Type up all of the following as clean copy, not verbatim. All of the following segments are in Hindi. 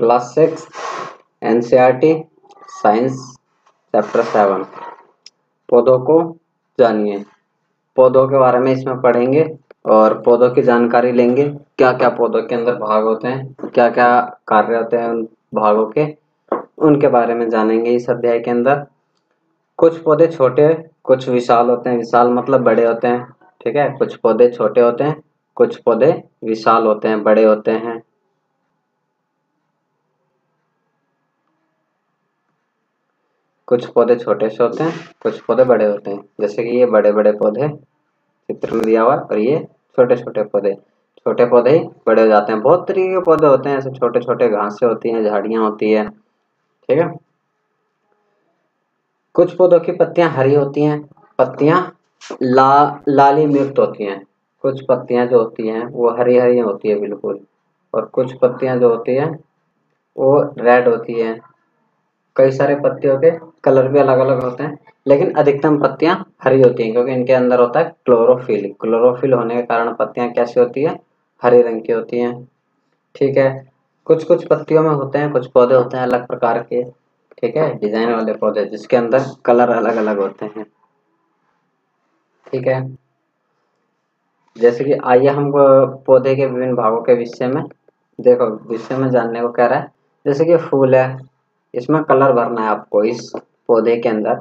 क्लास 6 एनसीईआरटी साइंस चैप्टर 7 पौधों को जानिए। पौधों के बारे में इसमें पढ़ेंगे और पौधों की जानकारी लेंगे। क्या क्या पौधों के अंदर भाग होते हैं, क्या क्या कार्य होते हैं उन भागों के, उनके बारे में जानेंगे इस अध्याय के अंदर। कुछ पौधे छोटे कुछ विशाल होते हैं। विशाल मतलब बड़े होते हैं, ठीक है। कुछ पौधे छोटे होते हैं, कुछ पौधे विशाल होते हैं, बड़े होते हैं। कुछ पौधे छोटे से होते हैं, कुछ पौधे बड़े होते हैं। जैसे कि ये बड़े बड़े पौधे चित्र में दिया हुआ, और ये छोटे छोटे पौधे। छोटे पौधे ही बड़े हो जाते हैं। बहुत तरीके के पौधे होते हैं, ऐसे छोटे छोटे घासें होती हैं, झाड़ियां होती है, ठीक है। कुछ पौधों की पत्तियां हरी होती हैं, पत्तियां लाली युक्त होती हैं। कुछ पत्तियां जो होती हैं वो हरी हरी होती है बिल्कुल, और कुछ पत्तियां जो होती हैं वो रेड होती है। कई सारे पत्तियों के कलर भी अलग अलग होते हैं, लेकिन अधिकतम पत्तियां हरी होती हैं, क्योंकि इनके अंदर होता है क्लोरोफिल। क्लोरोफिल होने के कारण पत्तियां कैसी होती है, हरे रंग की होती हैं, ठीक है। कुछ कुछ पत्तियों में होते हैं, कुछ पौधे होते हैं अलग प्रकार के, ठीक है, डिजाइन वाले पौधे जिसके अंदर कलर अलग अलग होते हैं, ठीक है। जैसे कि आइए हम पौधे के विभिन्न भागों के विषय में देखो, विषय में जानने को कह रहा है। जैसे कि फूल है, इसमें कलर भरना है आपको। इस पौधे के अंदर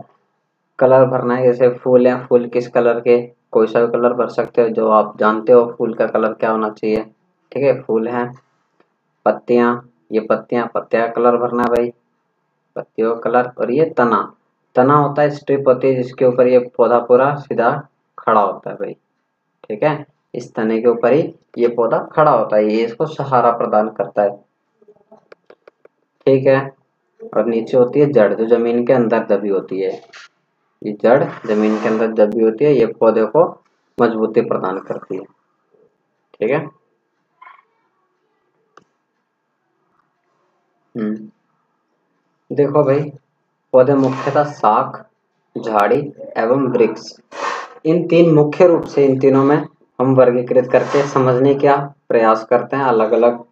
कलर भरना है। जैसे फूल है, फूल किस कलर के, कोई सा भी कलर भर सकते हो जो आप जानते हो फूल का कलर क्या होना चाहिए, ठीक है। फूल है। पत्तियां, ये पत्तियां का कलर भरना है भाई, पत्तियों का कलर। और ये तना, तना होता है, स्ट्रिप होती है जिसके ऊपर ये पौधा पूरा सीधा खड़ा होता है भाई, ठीक है। इस तने के ऊपर ही ये पौधा खड़ा होता है, ये इसको सहारा प्रदान करता है, ठीक है। और नीचे होती है जड़, जो जमीन के अंदर दबी होती है। ये जड़ जमीन के अंदर दबी होती है, ये पौधे को मजबूती प्रदान करती है, ठीक है। देखो भाई, पौधे मुख्यतः शाख, झाड़ी एवं वृक्ष, इन तीन मुख्य रूप से, इन तीनों में हम वर्गीकृत करके समझने का प्रयास करते हैं। अलग अलग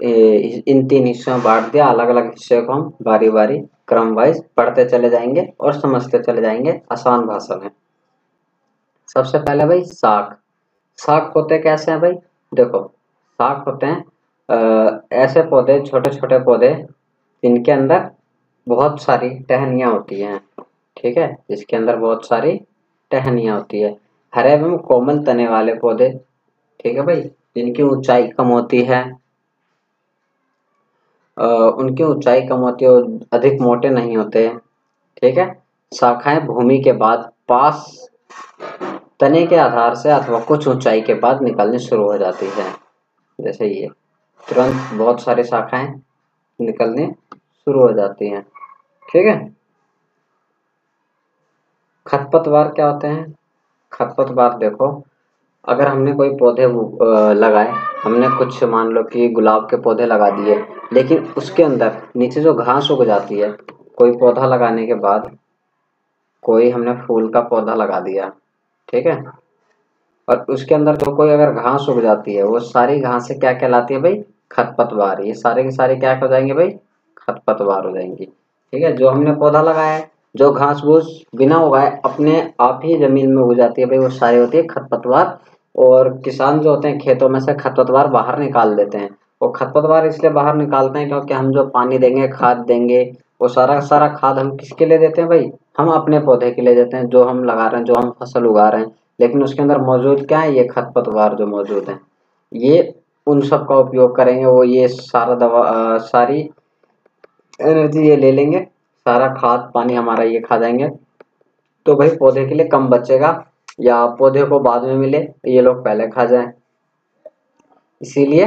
इन तीन हिस्सों में बांट दिया। अलग अलग हिस्से को हम बारी बारी क्रम वाइज पढ़ते चले जाएंगे और समझते चले जाएंगे आसान भाषा में। सबसे पहले भाई शाख। शाख होते कैसे हैं भाई, देखो शाख होते हैं ऐसे पौधे, छोटे छोटे पौधे जिनके अंदर बहुत सारी टहनियां होती हैं, ठीक है, जिसके अंदर बहुत सारी टहनियां होती है। हरे एवं कोमल तने वाले पौधे, ठीक है भाई, जिनकी ऊंचाई कम होती है, उनकी ऊंचाई कम होती है और अधिक मोटे नहीं होते, ठीक है। शाखाएं भूमि के बाद पास तने के आधार से अथवा कुछ ऊंचाई के बाद निकलनी शुरू हो जाती है। जैसे ये तुरंत बहुत सारी शाखाएं निकलने शुरू हो जाती हैं, ठीक है। खरपतवार क्या होते हैं, खरपतवार देखो, अगर हमने कोई पौधे लगाए, हमने कुछ मान लो कि गुलाब के पौधे लगा दिए, लेकिन उसके अंदर नीचे जो घास उग जाती है, कोई पौधा लगाने के बाद कोई हमने फूल का पौधा लगा दिया, ठीक है, और उसके अंदर तो कोई अगर घास उग जाती है, वो सारी घासें क्या कहलाती है भाई, खरपतवार। ये सारे के सारे क्या हो जाएंगे भाई, खरपतवार हो जाएंगी, ठीक है। जो हमने पौधा लगाया है, जो घास फूस बिना उगाए अपने आप ही जमीन में उग जाती है भाई, वो सारी होती है खरपतवार। और किसान जो होते हैं खेतों में से खरपतवार बाहर निकाल देते हैं। और खरपतवार इसलिए बाहर निकालते हैं क्योंकि हम जो पानी देंगे, खाद देंगे, वो सारा सारा खाद हम किसके लिए देते हैं भाई, हम अपने पौधे के लिए देते हैं, जो हम लगा रहे हैं, जो हम फसल उगा रहे हैं। लेकिन उसके अंदर मौजूद क्या है, ये खरपतवार जो मौजूद है, ये उन सब का उपयोग करेंगे, वो ये सारा सारी एनर्जी ये ले लेंगे, सारा खाद पानी हमारा ये खा जाएंगे। तो भाई पौधे के लिए कम बचेगा, या पौधे को बाद में मिले, ये लोग पहले खा जाएं। इसीलिए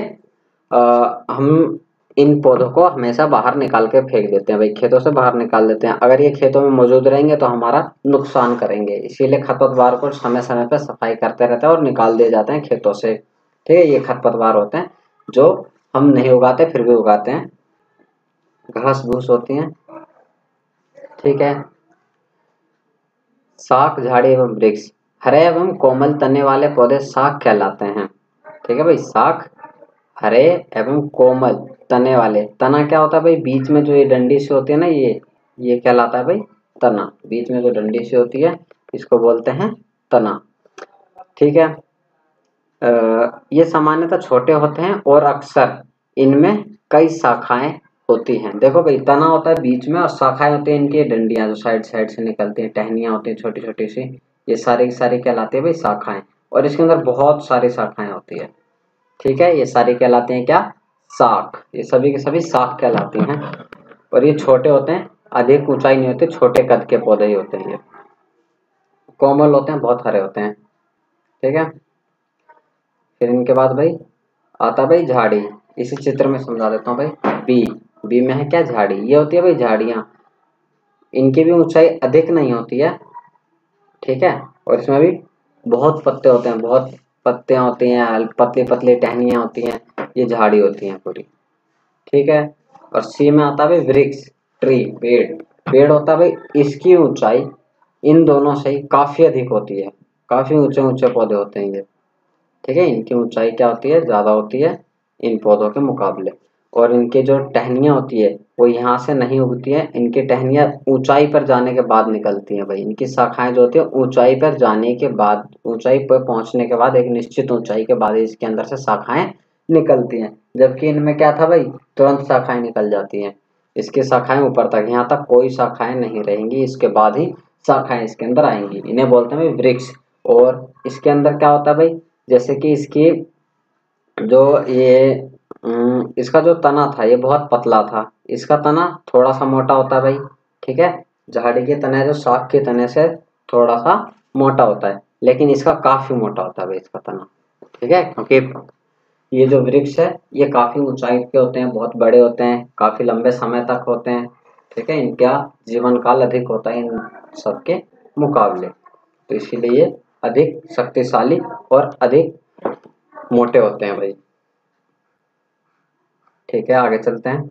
हम इन पौधों को हमेशा बाहर निकाल के फेंक देते हैं भाई, खेतों से बाहर निकाल देते हैं। अगर ये खेतों में मौजूद रहेंगे तो हमारा नुकसान करेंगे, इसीलिए खरपतवार को समय समय पर सफाई करते रहते हैं और निकाल दिए जाते हैं खेतों से, ठीक है। ये खरपतवार होते हैं जो हम नहीं उगाते फिर भी उगाते हैं। घास फूस होती हैं, ठीक है। शाख, झाड़ी एवं वृक्ष, हरे एवं कोमल तने वाले पौधे शाख कहलाते हैं, ठीक है भाई। शाख, हरे एवं कोमल तने वाले। तना क्या होता है भाई, बीच में जो ये डंडी सी होती है ना, ये कहलाता है भाई तना। बीच में जो डंडी सी होती है इसको बोलते हैं तना। ठीक है। ये सामान्यतः छोटे होते हैं और अक्सर इनमें कई शाखाएं होती हैं। देखो भाई, तना होता है बीच में और शाखाएं होती हैं इनकी डंडियां जो साइड साइड से निकलती हैं, टहनियां होती हैं छोटी छोटी सी। ये सारी की सारी कहलाती है भाई शाखाएं। और इसके अंदर बहुत सारी शाखाएं होती है। ठीक है, ये सारी कहलाती हैं क्या, शाख। ये सभी के सभी शाख कहलाती हैं। और ये छोटे होते हैं, अधिक ऊंचाई नहीं होती, छोटे कद के पौधे ही होते हैं ये। कोमल होते हैं, बहुत हरे होते हैं। ठीक है। फिर इनके बाद भाई आता भाई झाड़ी। इसी चित्र में समझा देता हूँ भाई। बी, बी में है क्या, झाड़ी। ये होती है भाई झाड़ियाँ। इनकी भी ऊंचाई अधिक नहीं होती है। ठीक है। और इसमें भी बहुत पत्ते होते हैं, बहुत पत्तियां होती हैं, पतली पतली टहनियां होती हैं। ये झाड़ी होती हैं पूरी। ठीक है। और सी में आता है भाई वृक्ष, ट्री, पेड़। पेड़ होता है भाई, इसकी ऊंचाई इन दोनों से ही काफी अधिक होती है। काफी ऊंचे ऊंचे पौधे होते हैं ये। ठीक है। इनकी ऊंचाई क्या होती है, ज्यादा होती है इन पौधों के मुकाबले। और इनके जो टहनियां होती है वो यहाँ से नहीं उगती है। इनकी टहनियां ऊंचाई पर जाने के बाद निकलती हैं भाई। इनकी शाखाएं जो होती है ऊंचाई पर जाने के बाद, ऊंचाई पर पहुंचने के बाद, एक निश्चित ऊंचाई के बाद इसके अंदर से शाखाएं निकलती हैं। जबकि इनमें क्या था भाई, तुरंत शाखाएं निकल जाती हैं। इसकी शाखाएं ऊपर तक, यहाँ तक कोई शाखाएं नहीं रहेंगी, इसके बाद ही शाखाएं इसके अंदर आएंगी। इन्हें बोलते हैं भाई वृक्ष। और इसके अंदर क्या होता है भाई, जैसे कि इसकी जो ये इसका जो तना था ये बहुत पतला था, इसका तना थोड़ा सा मोटा होता है भाई। ठीक है। झाड़ी के तने जो शाख के तने से थोड़ा सा मोटा होता है, लेकिन इसका काफी मोटा होता है भाई इसका तना। ठीक है। क्योंकि ये जो वृक्ष है ये काफी ऊंचाई के होते हैं, बहुत बड़े होते हैं, काफी लंबे समय तक होते हैं। ठीक है। इनका जीवन काल अधिक होता है इन सबके मुकाबले। तो इसीलिए ये अधिक शक्तिशाली और अधिक मोटे होते हैं भाई। ठीक है, आगे चलते हैं।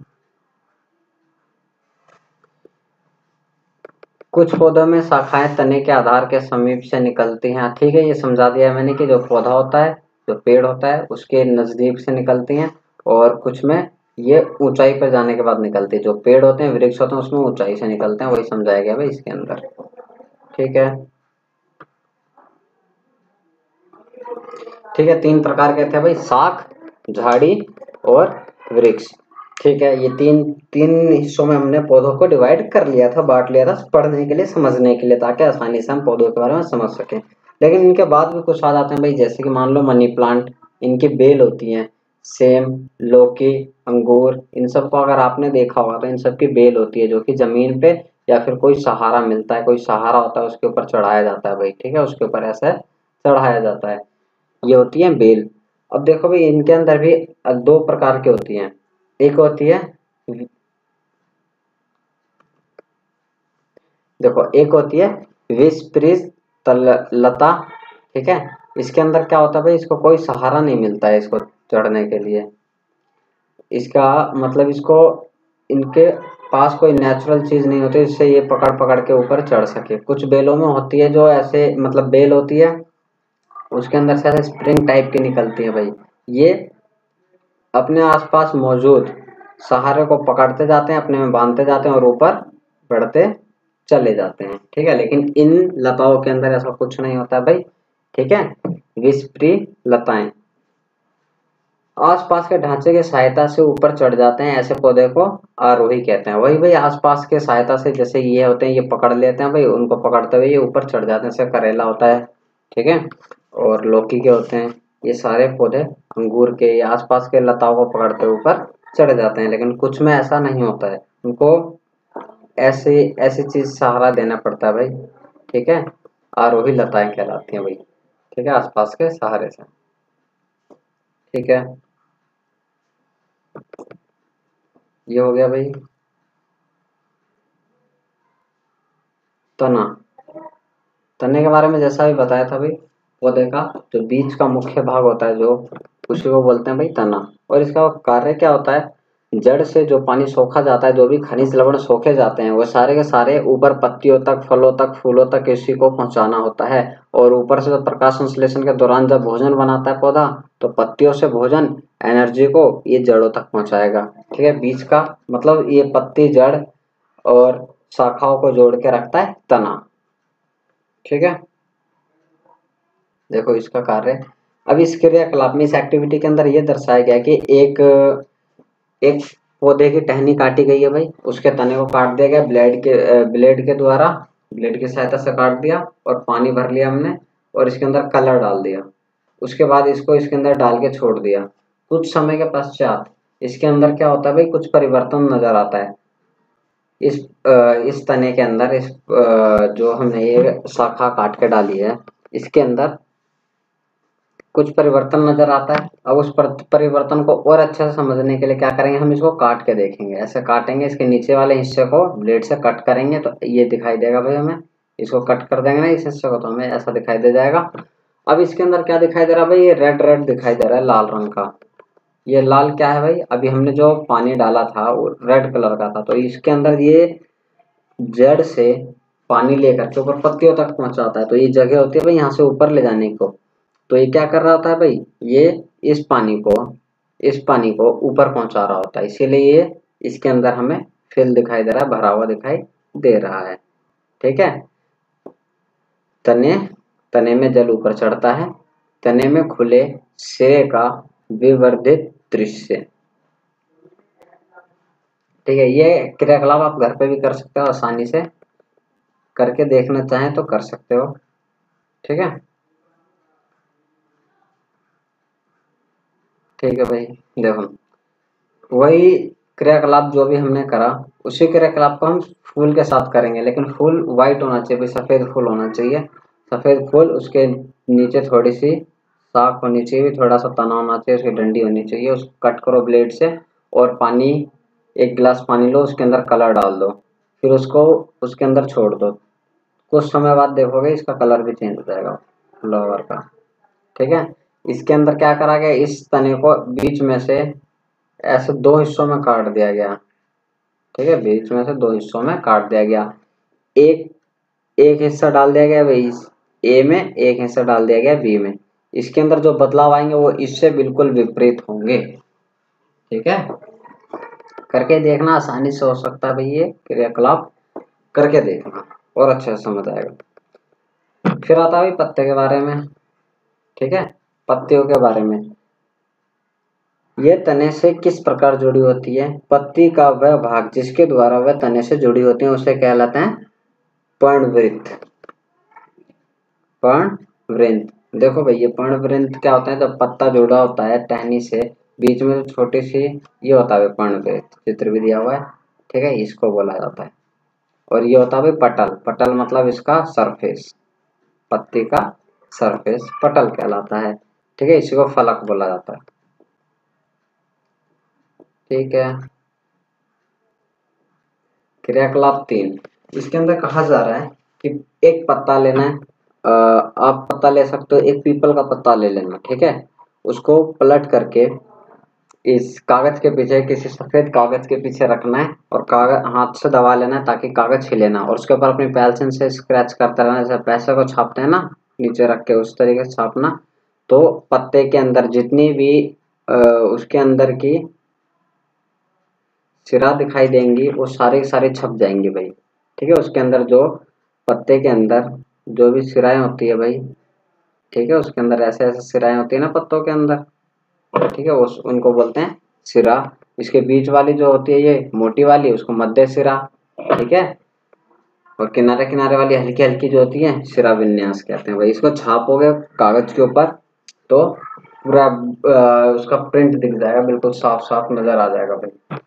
कुछ पौधों में शाखाएं तने के आधार के समीप से निकलती हैं। ठीक है, ये समझा दिया है मैंने कि जो पौधा होता है, जो पेड़ होता है, उसके नजदीक से निकलती हैं। और कुछ में ये ऊंचाई पर जाने के बाद निकलती है। जो पेड़ होते हैं, वृक्ष होते हैं, उसमें ऊंचाई से निकलते हैं, वही समझाया गया भाई इसके अंदर। ठीक है। ठीक है, तीन प्रकार के थे भाई, शाख, झाड़ी और वृक्ष। ठीक है, ये तीन तीन हिस्सों में हमने पौधों को डिवाइड कर लिया था, बांट लिया था पढ़ने के लिए, समझने के लिए, ताकि आसानी से हम पौधों के बारे में समझ सकें। लेकिन इनके बाद भी कुछ आ जाते हैं भाई, जैसे कि मान लो मनी प्लांट, इनकी बेल होती हैं। सेम, लौकी, अंगूर, इन सब को अगर आपने देखा होगा तो इन सब की बेल होती है, जो कि जमीन पे या फिर कोई सहारा मिलता है, कोई सहारा होता है, उसके ऊपर चढ़ाया जाता है भाई। ठीक है, उसके ऊपर ऐसे चढ़ाया जाता है। ये होती है बेल। अब देखो भाई, इनके अंदर भी दो प्रकार की होती हैं। एक होती है, देखो एक होती है विषपृत लता। ठीक है। इसके अंदर क्या होता है भाई, इसको कोई सहारा नहीं मिलता है इसको चढ़ने के लिए। इसका मतलब इसको, इनके पास कोई नेचुरल चीज नहीं होती जिससे ये पकड़ पकड़ के ऊपर चढ़ सके। कुछ बेलों में होती है जो ऐसे, मतलब बेल होती है, उसके अंदर से ऐसे स्प्रिंग टाइप की निकलती है भाई। ये अपने आसपास मौजूद सहारे को पकड़ते जाते हैं, अपने में बांधते जाते हैं और ऊपर बढ़ते चले जाते हैं। ठीक है। लेकिन इन लताओं के अंदर ऐसा कुछ नहीं होता भाई। ठीक है। विषप्री लताएं आसपास के ढांचे की सहायता से ऊपर चढ़ जाते हैं, ऐसे पौधे को आरोही कहते हैं। वही भाई, आसपास के सहायता से, जैसे ये होते हैं, ये पकड़ लेते हैं भाई, उनको पकड़ते हुए ये ऊपर चढ़ जाते हैं, जैसे करेला होता है। ठीक है। और लौकी के होते हैं। ये सारे पौधे अंगूर के या आसपास के लताओं को पकड़ते हुए ऊपर चढ़ जाते हैं। लेकिन कुछ में ऐसा नहीं होता है, उनको ऐसे ऐसी चीज सहारा देना पड़ता है भाई। ठीक है। आरोही लताएं कहलाती हैं भाई। ठीक है, आसपास के सहारे से। ठीक है, ये हो गया भाई तना। तने के बारे में जैसा भी बताया था भाई, पौधे का जो बीच का मुख्य भाग होता है, जो उसी को बोलते हैं भाई तना। और इसका कार्य क्या होता है, जड़ से जो पानी सोखा जाता है, जो भी खनिज लवण सोखे जाते हैं वो सारे के सारे ऊपर पत्तियों तक, फलों तक, फूलों तक इसी को पहुंचाना होता है। और ऊपर से जब प्रकाश संश्लेषण के दौरान जब भोजन बनाता है पौधा, तो पत्तियों से भोजन एनर्जी को ये जड़ों तक पहुंचाएगा। ठीक है, बीज का मतलब ये पत्ती, जड़ और शाखाओं को जोड़ के रखता है तना। ठीक है, देखो इसका कार्य। अब इस क्रियाकलाप में, इस एक्टिविटी के अंदर ये दर्शाया गया कि एक एक पौधे की टहनी काटी गई है भाई, उसके तने को काट दिया गया ब्लेड के द्वारा, ब्लेड की सहायता से काट दिया और पानी भर लिया हमने और इसके अंदर कलर डाल दिया। उसके बाद इसको इसके अंदर डाल के छोड़ दिया। कुछ समय के पश्चात इसके अंदर क्या होता है भाई, कुछ परिवर्तन नजर आता है। इस तने के अंदर, जो हमने ये शाखा काट के डाली है, इसके अंदर कुछ परिवर्तन नजर आता है। अब उस परिवर्तन को और अच्छे से समझने के लिए क्या करेंगे, हम इसको काट के देखेंगे। ऐसे काटेंगे, इसके नीचे वाले हिस्से को ब्लेड से कट करेंगे तो ये दिखाई देगा भाई हमें। इसको कट कर देंगे ना इस हिस्से को, तो हमें ऐसा दिखाई दे जाएगा। अब इसके अंदर क्या दिखाई दे रहा है भाई, ये रेड रेड दिखाई दे रहा है, लाल रंग का। ये लाल क्या है भाई, अभी हमने जो पानी डाला था वो रेड कलर का था, तो इसके अंदर ये जड़ से पानी लेकर के ऊपर पत्तियों तक पहुंचाता है। तो ये जगह होती है भाई यहाँ से ऊपर ले जाने को। तो ये क्या कर रहा होता है भाई, ये इस पानी को ऊपर पहुंचा रहा होता है, इसीलिए ये इसके अंदर हमें फिल दिखाई दे रहा है, भरा हुआ दिखाई दे रहा है। ठीक है, तने तने में जल ऊपर चढ़ता है, तने में खुले सिरे का विवर्धित दृश्य। ठीक है, ये क्रियाकलाप आप घर पे भी कर सकते हो, आसानी से करके देखना चाहें तो कर सकते हो। ठीक है, ठीक है भाई। देखो, वही क्रियाकलाप जो भी हमने करा, उसी क्रियाकलाप को हम फूल के साथ करेंगे, लेकिन फूल व्हाइट होना चाहिए भाई, सफेद फूल होना चाहिए। सफेद फूल, उसके नीचे थोड़ी सी शाख होनी चाहिए, थोड़ा सा तना होना चाहिए, उसकी डंडी होनी चाहिए। उसको कट करो ब्लेड से और पानी, एक गिलास पानी लो, उसके अंदर कलर डाल दो, फिर उसको उसके अंदर छोड़ दो। कुछ समय बाद देखोगे इसका कलर भी चेंज हो जाएगा फ्लावर का। ठीक है, इसके अंदर क्या करा गया, इस तने को बीच में से ऐसे दो हिस्सों में काट दिया गया। ठीक है, बीच में से दो हिस्सों में काट दिया गया। एक एक हिस्सा डाल दिया गया भाई ए में, एक हिस्सा डाल दिया गया बी में। इसके अंदर जो बदलाव आएंगे वो इससे बिल्कुल विपरीत होंगे। ठीक है, करके देखना, आसानी से हो सकता है भाई ये क्रियाकलाप, करके देखना और अच्छे से समझ आएगा। फिर आता है भाई पत्ते के बारे में। ठीक है, पत्तियों के बारे में, यह तने से किस प्रकार जुड़ी होती है। पत्ती का वह भाग जिसके द्वारा वह तने से जुड़ी होती है उसे कहलाते हैं पर्णवृत्त। पर्णवृंत, देखो भाई ये पर्णवृंत क्या होता है, जब पत्ता जुड़ा होता है टहनी से, बीच में जो छोटी सी ये होता है पर्णवृंत, चित्र भी दिया हुआ है। ठीक है, इसको बोला जाता है। और ये होता है भाई पटल। पटल मतलब इसका सरफेस, पत्ती का सरफेस पटल कहलाता है। ठीक है, इसी को फलक बोला जाता है। ठीक है, क्रियाकलाप 3, इसके अंदर कहा जा रहा है कि एक पत्ता लेना है। आप पत्ता ले सकते हो, एक पीपल का पत्ता ले लेना। ठीक है, उसको पलट करके इस कागज के पीछे, किसी सफेद कागज के पीछे रखना है और कागज हाथ से दबा लेना है ताकि कागज हिले ना, और उसके ऊपर अपनी पेंसिल से स्क्रैच करते रहना, जैसे पैसे को छापते हैं ना नीचे रख के, उस तरीके से छापना। तो पत्ते के अंदर जितनी भी उसके अंदर की सिरा दिखाई देंगी वो सारी सारी छप जाएंगी भाई। ठीक है, उसके अंदर जो पत्ते के अंदर जो भी सिराएं होती है भाई, ठीक है, उसके अंदर ऐसे ऐसे सिराएं होती है ना पत्तों के अंदर। ठीक है, उस उनको बोलते हैं सिरा। इसके बीच वाली जो होती है ये मोटी वाली, उसको मध्य सिरा। ठीक है, और किनारे किनारे वाली हल्की हल्की जो होती है सिरा विन्यास कहते हैं भाई। इसको छापोगे कागज के ऊपर तो पूरा उसका प्रिंट दिख जाएगा, बिल्कुल साफ साफ नजर आ जाएगा भाई।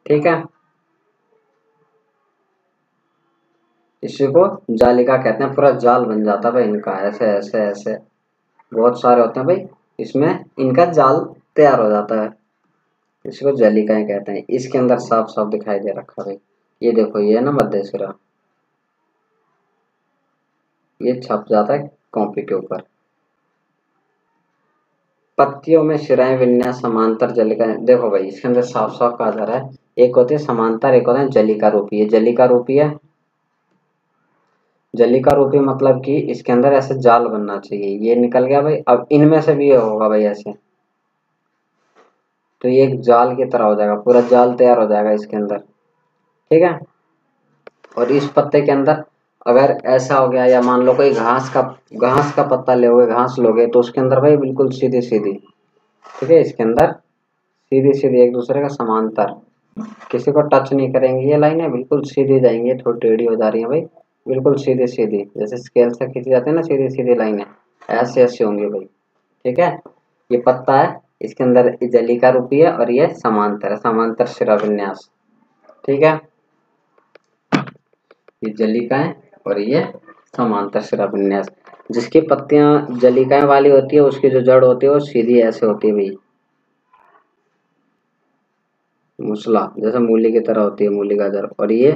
ठीक है, इसी को जालिका कहते हैं, पूरा जाल बन जाता है भाई इनका, ऐसे ऐसे ऐसे बहुत सारे होते हैं भाई, इसमें इनका जाल तैयार हो जाता है। इसी को जालिकाएं कहते हैं। इसके अंदर साफ साफ दिखाई दे रखा भाई, ये देखो, ये ना मध्य सिरा, ये छप जाता है कॉपी के ऊपर। पत्तियों में शिराएं विन्यास समांतर जलिका। देखो भाई इसके अंदर साफ साफ कहा जा रहा है, एक होते हैं समांतर, एक होते हैं जलिका रूपी। ये जलिका रूपी है। जलिका रूपी मतलब कि इसके अंदर ऐसे जाल बनना चाहिए। ये निकल गया भाई। अब इनमें से भी ये होगा भाई ऐसे, तो ये एक जाल की तरह हो जाएगा, पूरा जाल तैयार हो जाएगा इसके अंदर। ठीक है। और इस पत्ते के अंदर अगर ऐसा हो गया, या मान लो कोई घास का पत्ता लोगे, घास लोगे, तो उसके अंदर भाई बिल्कुल सीधी सीधी, ठीक है, इसके अंदर सीधी सीधी एक दूसरे का समांतर, किसी को टच नहीं करेंगी ये लाइनें, बिल्कुल सीधी जाएंगी। थोड़ी टेढ़ी हो जा रही है भाई, बिल्कुल सीधी सीधी, जैसे स्केल से खींची जाती है ना सीधी सीधी लाइनें, ऐसे ऐसे होंगी भाई। ठीक है। ये पत्ता है, इसके अंदर जलिका रूपी है और ये समांतर है, समांतर शिरा विन्यास। ठीक है। ये जलिकाएं और ये समांतर शिरा विन्यास। जिसकी पत्तियां जलिकाएं वाली होती है उसकी जो जड़ होती है वो सीधी ऐसे होती है भाई, मूसला जैसे मूली की तरह होती है, मूली गाजर। और ये,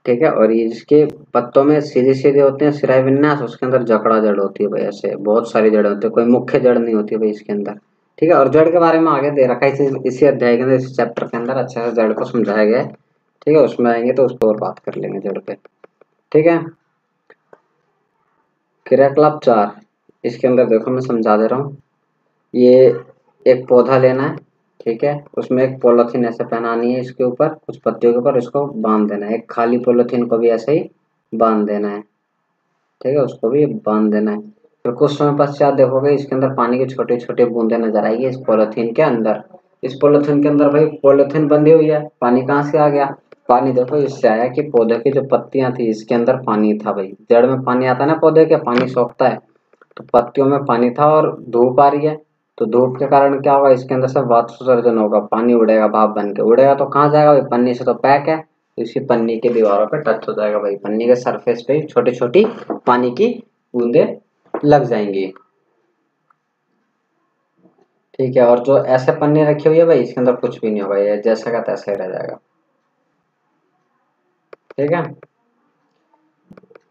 ठीक है, और ये जिसके पत्तों में सीधे सीधे होते हैं शिरा विन्यास, उसके अंदर जकड़ा जड़ होती है भाई, ऐसे बहुत सारी जड़ होती है, कोई मुख्य जड़ नहीं होती भाई इसके अंदर। ठीक है। और जड़ के बारे में आगे दे रखा है इसी अध्याय के अंदर, इसी चैप्टर के अंदर अच्छे से जड़ को समझाया गया है। ठीक है। उसमें आएंगे तो उस पर और बात कर लेंगे जड़ पे। ठीक है। क्रियाकलाप 4, इसके अंदर देखो मैं समझा दे रहा हूँ। ये एक पौधा लेना है, ठीक है, उसमें एक पॉलिथीन ऐसे पहनानी है, इसके ऊपर कुछ पत्तियों के ऊपर इसको बांध देना है। एक खाली पॉलिथीन को भी ऐसे ही बांध देना है, ठीक है, उसको भी बांध देना है। फिर कुछ समय पश्चात देखोगे इसके अंदर पानी की छोटी छोटी बूंदें नजर आएगी इस पॉलिथीन के अंदर। इस पॉलिथीन के अंदर भाई पॉलिथीन बंधी हुई है, पानी कहाँ से आ गया? पानी देखो इससे आया कि पौधे की जो पत्तियां थी इसके अंदर पानी था भाई। जड़ में पानी आता है ना, पौधे के पानी सोखता है, तो पत्तियों में पानी था और धूप आ रही है, तो धूप के कारण क्या होगा, इसके अंदर से वाष्पोत्सर्जन होगा, पानी उड़ेगा, भाप बन के उड़ेगा, तो कहाँ जाएगा भाई? पन्नी से तो पैक है, तो इसी पन्नी की दीवारों पे टच हो जाएगा भाई, पन्नी के सरफेस पे छोटी छोटी पानी की बूंदे लग जाएंगी। ठीक है। और जो ऐसे पन्नी रखी हुई है भाई इसके अंदर कुछ भी नहीं होगा, ये जैसा का तैसा ही रह जाएगा। ठीक है।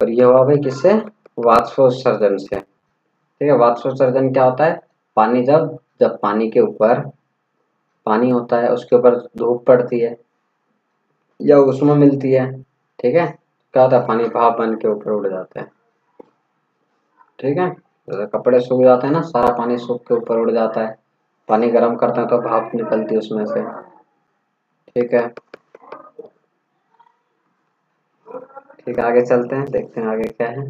और ये हुआ भाई किससे? वाष्पोत्सर्जन से। ठीक है। वाष्पोत्सर्जन क्या होता है? पानी जब जब पानी के ऊपर पानी होता है, उसके ऊपर धूप पड़ती है या उष्मा मिलती है, ठीक है, क्या होता है? पानी भाप बन के ऊपर उड़ जाता है। ठीक है। जैसे कपड़े सूख जाते हैं ना, सारा पानी सूख के ऊपर उड़ जाता है, पानी गर्म करते हैं तो भाप निकलती है उसमें से। ठीक है। ठीक है, आगे चलते हैं, देखते हैं आगे क्या है।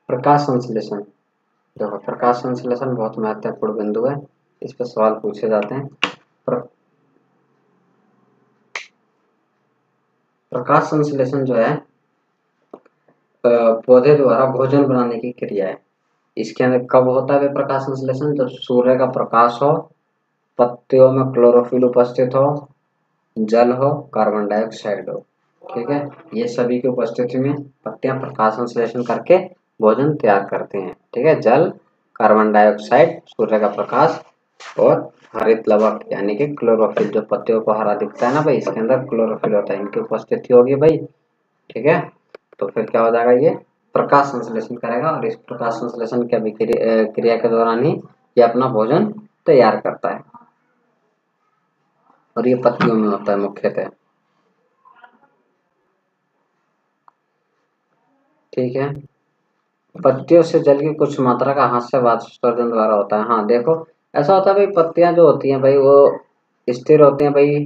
प्रकाश संश्लेषण। देखो प्रकाश संश्लेषण बहुत महत्वपूर्ण बिंदु है, इस पर सवाल पूछे जाते हैं। प्रकाश संश्लेषण जो है पौधे द्वारा भोजन बनाने की क्रिया है। इसके अंदर कब होता है प्रकाश संश्लेषण? जब सूर्य का प्रकाश हो, पत्तियों में क्लोरोफिल उपस्थित हो, जल हो, कार्बन डाइऑक्साइड हो। ठीक है। ये सभी की उपस्थिति में पत्तियां प्रकाश संश्लेषण करके भोजन तैयार करते हैं। ठीक है। जल, कार्बन डाइऑक्साइड, सूर्य का प्रकाश और हरित लवक यानी कि क्लोरोफिल, जो पत्तियों को हरा दिखता है ना भाई, इसके अंदर क्लोरोफिल होता है, इनकी उपस्थिति होगी भाई। ठीक है। तो फिर क्या हो जाएगा? ये प्रकाश संश्लेषण करेगा और इस प्रकाश संश्लेषण की क्रिया के दौरान ही ये अपना भोजन तैयार करता है, और ये पत्तियों में होता है मुख्यतः। ठीक है। पत्तियों से जल की कुछ मात्रा का हाथ से वाष्पोत्सर्जन द्वारा होता है। हाँ देखो, ऐसा होता है भाई, पत्तियां जो होती हैं भाई वो स्थिर होती हैं भाई।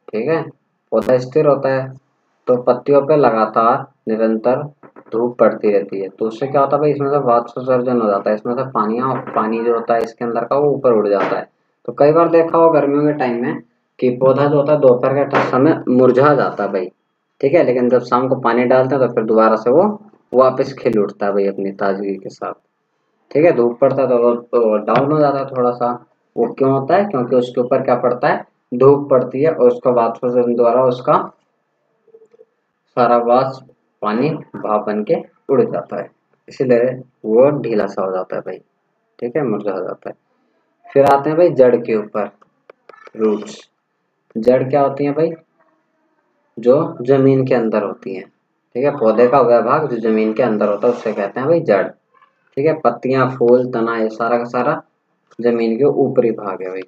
ठीक है। पौधा स्थिर होता है, तो पत्तियों पे लगातार निरंतर धूप पड़ती रहती है, तो उससे क्या होता है भाई, इसमें से वाष्पोत्सर्जन हो जाता है, इसमें से पानी जो होता है इसके अंदर का वो ऊपर उड़ जाता है। तो कई बार देखा हो गर्मियों के टाइम में कि पौधा जो होता है दोपहर के समय मुरझा जाता है भाई। ठीक है। लेकिन जब शाम को पानी डालते हैं तो फिर दोबारा से वो वापस खिल उठता है भाई अपनी ताजगी के साथ। ठीक है। धूप पड़ता है तो डाउन हो जाता है थोड़ा सा। वो क्यों होता है? क्योंकि उसके ऊपर क्या पड़ता है? धूप पड़ती है, और उसका वाष्पोत्सर्जन द्वारा उसका सारा वाष्प पानी भाप बन के उड़ जाता है, इसीलिए वो ढीला सा हो जाता है भाई। ठीक है, मुरझा हो जाता है। फिर आते हैं भाई जड़ के ऊपर, रूट्स। जड़ क्या होती है भाई? जो जमीन के अंदर होती है। ठीक है, पौधे का वह भाग जो जमीन के अंदर होता है उससे कहते हैं भाई जड़। ठीक है, पत्तियां, फूल, तना, ये सारा का सारा जमीन के ऊपरी भाग है भाई।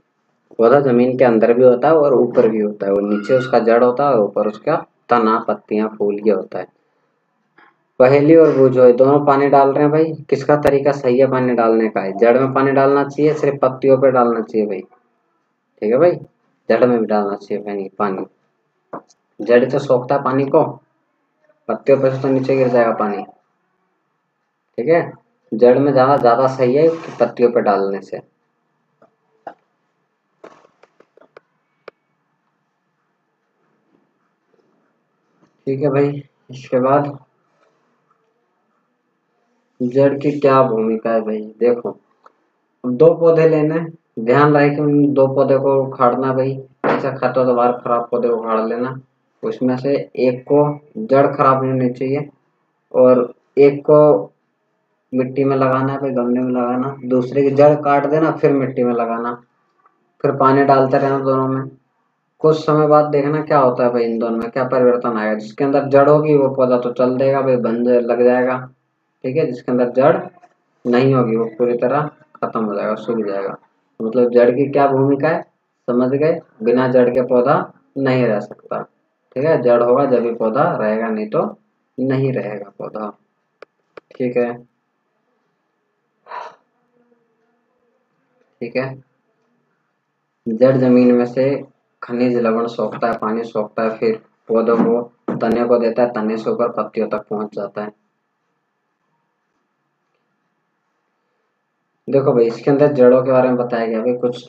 पौधा जमीन के अंदर भी होता है और ऊपर भी होता है, वो नीचे उसका जड़ होता है और ऊपर उसका तना, पत्तियां, फूल ये होता है। पहेली और बूझो, ये दोनों पानी डाल रहे हैं भाई, किसका तरीका सही है पानी डालने का है? जड़ में पानी डालना चाहिए, सिर्फ पत्तियों पे डालना चाहिए भाई? ठीक है भाई, जड़ में भी डालना चाहिए पानी पानी। जड़ तो सोखता है पानी को, पत्तियों पे से तो नीचे गिर जाएगा पानी। ठीक है, जड़ में ज्यादा ज्यादा सही है कि पत्तियों पे डालने से। ठीक है भाई, इसके बाद जड़ की क्या भूमिका है भाई? देखो, दो पौधे लेने हैं, ध्यान रहे कि उन दो पौधे को उखाड़ना भाई, ऐसा खरपतवार खराब पौधे को उखाड़ लेना। उसमें से एक को जड़ खराब नहीं होनी चाहिए और एक को मिट्टी में लगाना है भाई, गमले में लगाना, दूसरे की जड़ काट देना फिर मिट्टी में लगाना, फिर पानी डालते रहना दोनों में। कुछ समय बाद देखना क्या होता है भाई, इन दोनों में क्या परिवर्तन आएगा। जिसके अंदर जड़ होगी वो पौधा तो चल देगा भाई, बन लग जाएगा। ठीक है, जिसके अंदर जड़ नहीं होगी वो पूरी तरह खत्म हो जाएगा, सूख जाएगा। मतलब जड़ की क्या भूमिका है समझ गए? बिना जड़ के पौधा नहीं रह सकता। ठीक है, जड़ होगा जब भी पौधा रहेगा, नहीं तो नहीं रहेगा पौधा। ठीक है, ठीक है। जड़ जमीन में से खनिज लवण सोखता है, पानी सोखता है, फिर पौधों को, तने को देता है, तने से ऊपर पत्तियों तक पहुंच जाता है। देखो भाई, इसके अंदर जड़ों के बारे में बताया गया भाई, कुछ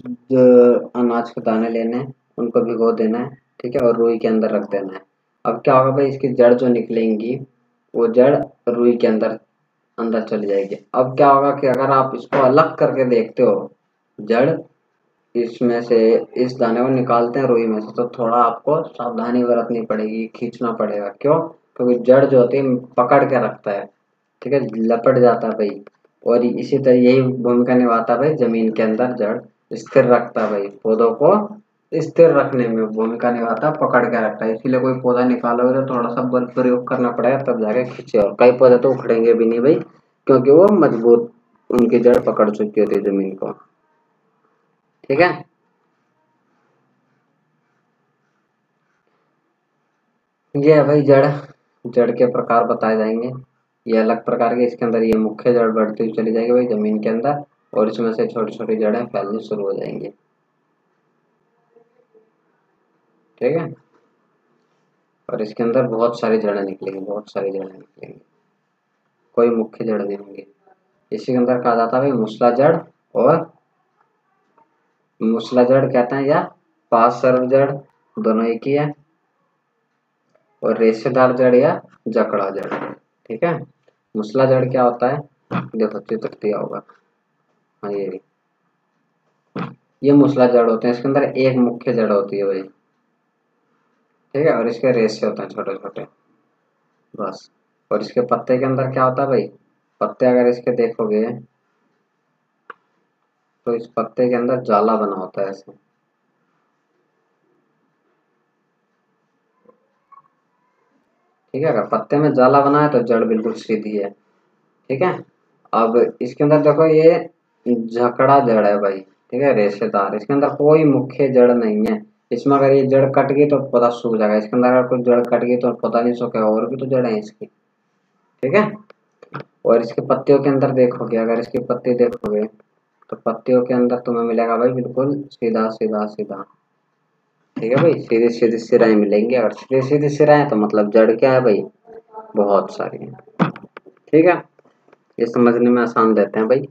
अनाज के दाने लेने हैं, उनको भिगो देना है। ठीक है, और रुई के अंदर रख देना है। अब क्या होगा भाई, इसकी जड़ जो निकलेंगी वो जड़ रुई के अंदर अंदर चली जाएगी। अब क्या होगा कि अगर आप इसको अलग करके देखते हो, जड़ इसमें से इस दाने को निकालते हैं रुई में से, तो थोड़ा आपको सावधानी बरतनी पड़ेगी, खींचना पड़ेगा। क्यों? क्योंकि जड़ जो होती है पकड़ के रखता है। ठीक है, लपट जाता है भाई। और इसी तरह यही भूमिका निभाता है भाई, जमीन के अंदर जड़ स्थिर रखता है भाई, पौधों को स्थिर रखने में भूमिका निभाता है, पकड़ के रखता है। इसीलिए कोई पौधा निकालोगे तो थोड़ा सा बल प्रयोग करना पड़ेगा तब जाके खींचे, और कई पौधे तो उखड़ेंगे भी नहीं भाई, क्योंकि वो मजबूत, उनकी जड़ पकड़ चुकी होती है जमीन को। ठीक है, ये है भाई जड़। जड़ के प्रकार बताए जाएंगे, ये अलग प्रकार के, इसके अंदर ये मुख्य जड़ बढ़ती हुई चली जाएगी भाई जमीन के अंदर, और इसमें से छोटी छोटी जड़ें फैलनी शुरू हो जाएंगी। ठीक है, और इसके अंदर बहुत सारी जड़ें निकलेंगी, बहुत सारी जड़ें निकलेंगी, कोई मुख्य जड़ नहीं होंगी। इसी के अंदर कहा जाता है भाई मूसला जड़, और मूसला जड़ कहते हैं या पांच सर्व जड़, दोनों एक ही है, और रेशेदार जड़ या जकड़ा जड़। ठीक है, मूसला जड़ क्या होता है? देखो चित्र दिया होगा, हाँ ये मूसला जड़ होते हैं, इसके अंदर एक मुख्य जड़ होती है भाई। ठीक है, और इसके रेशे होते हैं छोटे छोटे, बस। और इसके पत्ते के अंदर क्या होता है भाई? पत्ते अगर इसके देखोगे तो इस पत्ते के अंदर जाला बना होता है ऐसे। ठीक है, अगर पत्ते में जाला बना है तो जड़ बिल्कुल सीधी है। ठीक है, अब इसके अंदर देखो ये झकड़ा जड़ है भाई। ठीक है, रेशेदार, इसके अंदर कोई मुख्य जड़ नहीं है। इसमें अगर ये जड़ कट गई तो पौधा सूख जाएगा, इसके अंदर अगर कोई जड़ कट गई तो पौधा नहीं सूखेगा, और भी तो जड़ है इसकी। ठीक है, और इसके पत्तियों के अंदर देखोगे, अगर इसकी पत्ती देखोगे तो पत्तियों के अंदर तुम्हें मिलेगा भाई बिल्कुल सीधा सीधा सीधा। ठीक है भाई, सीधी सीधी सिराएं मिलेंगी, अगर सीधी सीधी सिराएं तो मतलब जड़ क्या है भाई? बहुत सारी है। ठीक है, ये समझने में आसान रहते हैं भाई,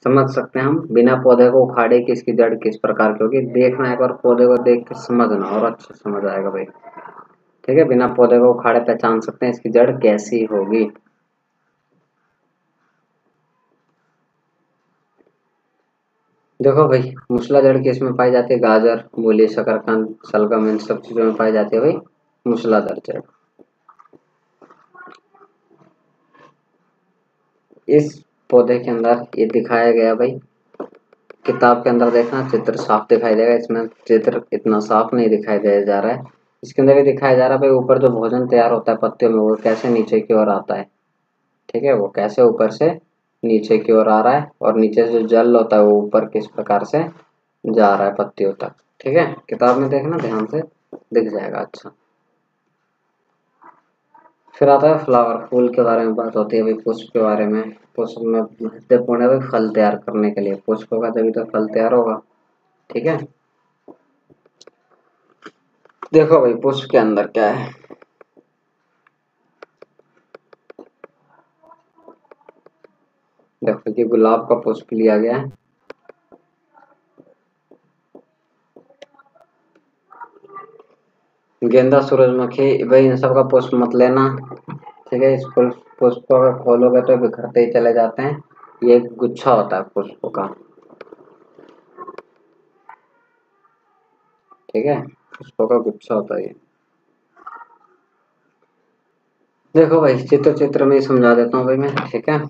समझ सकते हैं हम बिना पौधे को उखाड़े कि इसकी जड़ किस प्रकार की होगी। देखना एक बार पौधे को देख के समझना और अच्छे से समझ आएगा भाई। ठीक है, बिना पौधे को उखाड़े पहचान सकते हैं इसकी जड़ कैसी होगी। देखो भाई, मूसला जड़ किस में पाई जाती है? गाजर, मूली, शकरकंद, शलगम, इन सब चीजों में पाई जाती है भाई मूसलाधार जड़। इस पौधे के अंदर ये दिखाया गया भाई, किताब के अंदर देखना चित्र साफ दिखाई देगा, इसमें चित्र इतना साफ नहीं दिखाई दे जा रहा है। इसके अंदर भी दिखाया जा रहा है भाई ऊपर जो भोजन तैयार होता है पत्तियों में वो कैसे नीचे की ओर आता है। ठीक है, वो कैसे ऊपर से नीचे की ओर आ रहा है और नीचे से जो जल होता है वो ऊपर किस प्रकार से जा रहा है पत्तियों तक। ठीक है, किताब में देखना ध्यान से, दिख जाएगा। अच्छा, फिर आता है फ्लावर, फूल के बारे में बात होती है भाई, पुष्प के बारे में। पुष्प में महत्वपूर्ण है भाई फल तैयार करने के लिए, पुष्प होगा तभी तो फल तैयार होगा। ठीक है, देखो भाई पुष्प के अंदर क्या है। देखो ये गुलाब का पुष्प लिया गया है, गेंदा, सूरजमुखी, भाई इन सब का पुष्प मत लेना। ठीक है, इस पुष्प को अगर खोलोगे तो बिखरते ही चले जाते हैं। ये एक गुच्छा होता है पुष्प का। ठीक है, पुष्पों का गुच्छा होता है ये। देखो भाई चित्र में ही समझा देता हूँ भाई मैं। ठीक है,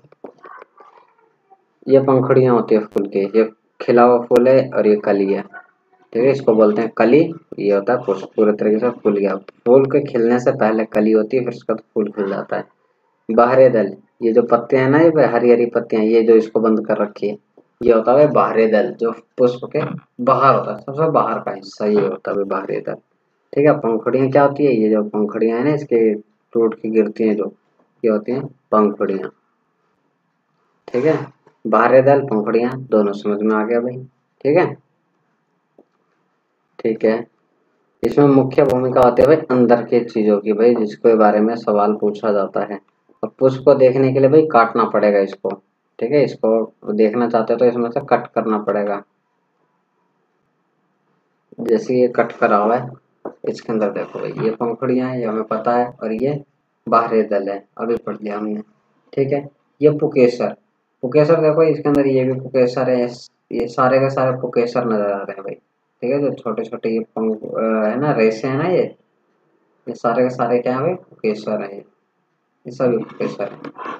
ये पंखुड़ियां होती है फूल की, ये खिला हुआ फूल है और ये कली है। ठीक है, इसको बोलते हैं कली। ये होता है पुष्प, पूरे तरीके से फूल गया। फूल के खिलने से पहले कली होती है, फिर उसका फूल खिल जाता है। बाहरी दल, ये जो पत्ते हैं ना, ये हरी हरी पत्तियां, ये जो इसको बंद कर रखी है, ये होता है बाहरी दल, जो पुष्प के बाहर होता है, सबसे बाहर का हिस्सा ये होता है बाहरी दल। ठीक है, पंखुड़ियां क्या होती है, ये जो पंखुड़ियां है ना इसके टूट के गिरती हैं जो, ये होती हैं पंखुड़ियां। ठीक है, बाहरी दल पंखुड़ियां दोनों समझ में आ गया भाई। ठीक है, ठीक है, इसमें मुख्य भूमिका होती है भाई अंदर की चीजों की भाई, जिसके बारे में सवाल पूछा जाता है। और पुष्प को देखने के लिए भाई काटना पड़ेगा इसको। ठीक है, इसको देखना चाहते हो तो इसमें से कट करना पड़ेगा। जैसे ये कट करा हुआ है, इसके अंदर देखो भाई ये पंखुड़ियां हैं, ये हमें पता है, और ये बाहरी दल है, अभी पढ़ लिया हमने। ठीक है, ये पुकेसर, पुकेसर देखो इसके अंदर ये भी पुकेसर है, ये सारे के सारे पुकेसर नजर आ रहे हैं भाई। ठीक है, जो छोटे छोटे ये है ना, रेसे है ना, ये सारे के सारे क्या है भाई, पुकेसर है ये सभी पुकेसर है।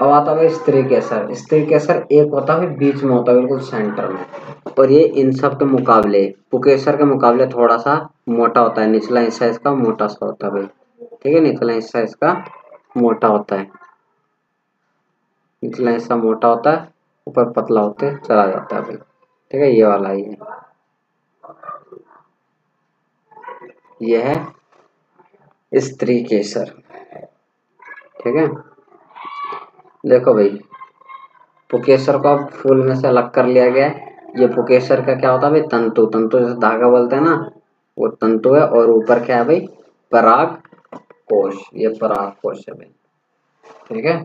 अब आता है स्त्री केसर, स्त्री केसर एक होता है बीच में होता है बिल्कुल सेंटर में, और ये इन सब के मुकाबले, पुकेसर के मुकाबले थोड़ा सा मोटा होता है, निचला हिस्सा इसका मोटा सा होता है भाई। ठीक है, निचला हिस्सा इसका मोटा होता है, निचला हिस्सा मोटा होता है, ऊपर पतला होते चला जाता है भाई। ठीक है, ये वाला ही है, ये है स्त्री केसर। ठीक है, देखो भाई पुकेसर को अब फूल में से अलग कर लिया गया है। ये पुकेसर का क्या होता है भाई, तंतु, तंतु जैसे धागा बोलते हैं ना, वो तंतु है, और ऊपर क्या है भाई, पराग कोश, ये पराग कोश है भाई। ठीक है,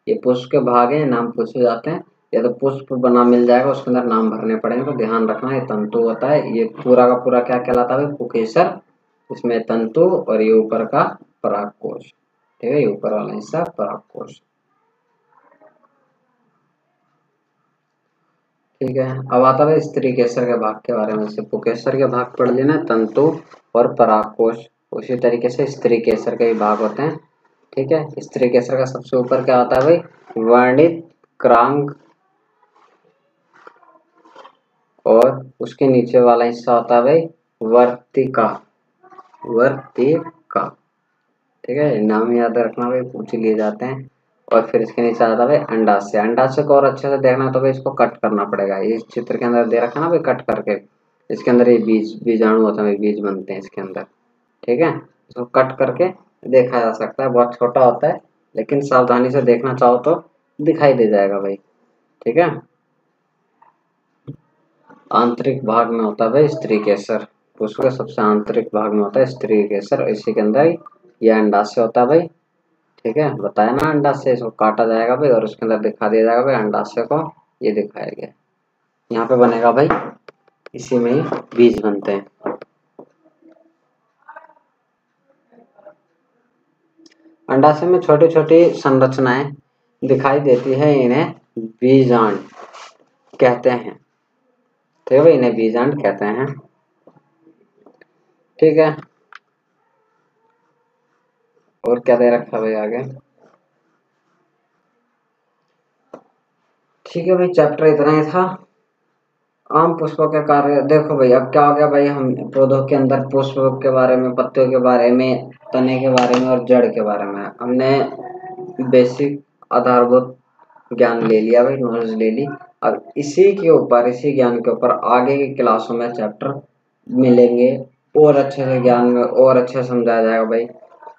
ये पुष्प के भाग हैं, नाम पूछे जाते हैं, या तो पुष्प बना मिल जाएगा, उसके अंदर नाम भरने पड़ेंगे, तो ध्यान रखना ये तंतु होता है, ये पूरा का पूरा क्या कहलाता है भाई, पुकेसर। इसमें तंतु और ये ऊपर का पराग कोश। ठीक है, ये ऊपर वाला हिस्सा पराग कोश। ठीक है, अब आता है स्त्री केसर के भाग के बारे में। से पुकेसर के भाग पढ़ लेना, तंतु और परागकोश। उसी तरीके से स्त्री केसर के भी भाग होते हैं। ठीक है, स्त्री केसर का सबसे ऊपर क्या होता है भाई, वर्णित क्रांग, और उसके नीचे वाला हिस्सा होता है भाई वर्तिका, वर्तिका। ठीक है, नाम याद रखना भाई, पूछ लिए जाते हैं। और फिर इसके नीचे आता है भाई अंडाशय, अंडाशय को और अच्छे से देखना तो भाई इसको कट करना पड़ेगा, इस चित्र के अंदर दे रखा ना भाई कट करके, इसके अंदर ये बीजाणु होते हैं, बीज बनते हैं इसके अंदर। ठीक है, इसको कट करके देखा जा सकता है, बहुत छोटा होता है, लेकिन सावधानी से देखना चाहो तो दिखाई दे जाएगा भाई। ठीक है, आंतरिक भाग में होता है भाई स्त्री केसर, पुष्प के सबसे आंतरिक भाग में होता है स्त्री केसर, इसी के अंदर ये अंडाशय होता है भाई। ठीक है, बताया ना अंडाशय, इसको काटा जाएगा भाई और उसके अंदर दिखा दिया जाएगा भाई अंडाशय को, ये दिखाया गया, यहाँ पे बनेगा भाई, इसी में ही बीज बनते हैं। अंडाशय में छोटी छोटी संरचनाएं दिखाई देती है, इन्हें बीजांड कहते हैं। ठीक है भाई, इन्हें बीजांड कहते हैं। ठीक है, और क्या दे रखा है भाई आगे। ठीक है भाई, चैप्टर इतना ही था। आम पुष्पों के कार्य देखो भाई, अब क्या हो गया भाई, हम पौधों के अंदर पुष्पों के बारे में, पत्तियों के बारे में, तने के बारे में और जड़ के बारे में हमने बेसिक आधारभूत ज्ञान ले लिया भाई, नॉलेज ले ली। अब इसी के ऊपर, इसी ज्ञान के ऊपर आगे की क्लासों में चैप्टर मिलेंगे, और अच्छे से ज्ञान में और अच्छे से समझाया जाएगा भाई।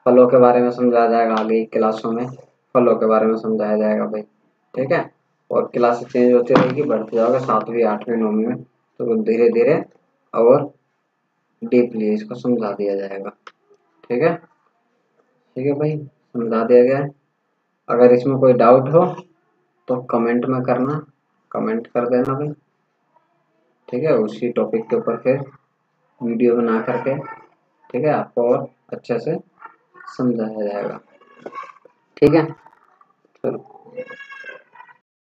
फलों के बारे में समझाया जाएगा आगे की क्लासों में, फलों के बारे में समझाया जाएगा भाई, ठीक है। और क्लास चेंज होती रहेगी, बढ़ते जाओगे 7वीं 8वीं 9वीं में, तो धीरे धीरे और डीपली इसको समझा दिया जाएगा, ठीक है। ठीक है भाई, समझा दिया गया है। अगर इसमें कोई डाउट हो तो कमेंट में करना, कमेंट कर देना भाई, ठीक है। उसी टॉपिक के ऊपर फिर वीडियो बना करके, ठीक है, आपको और अच्छे से समझाया जाएगा, ठीक है। चलो।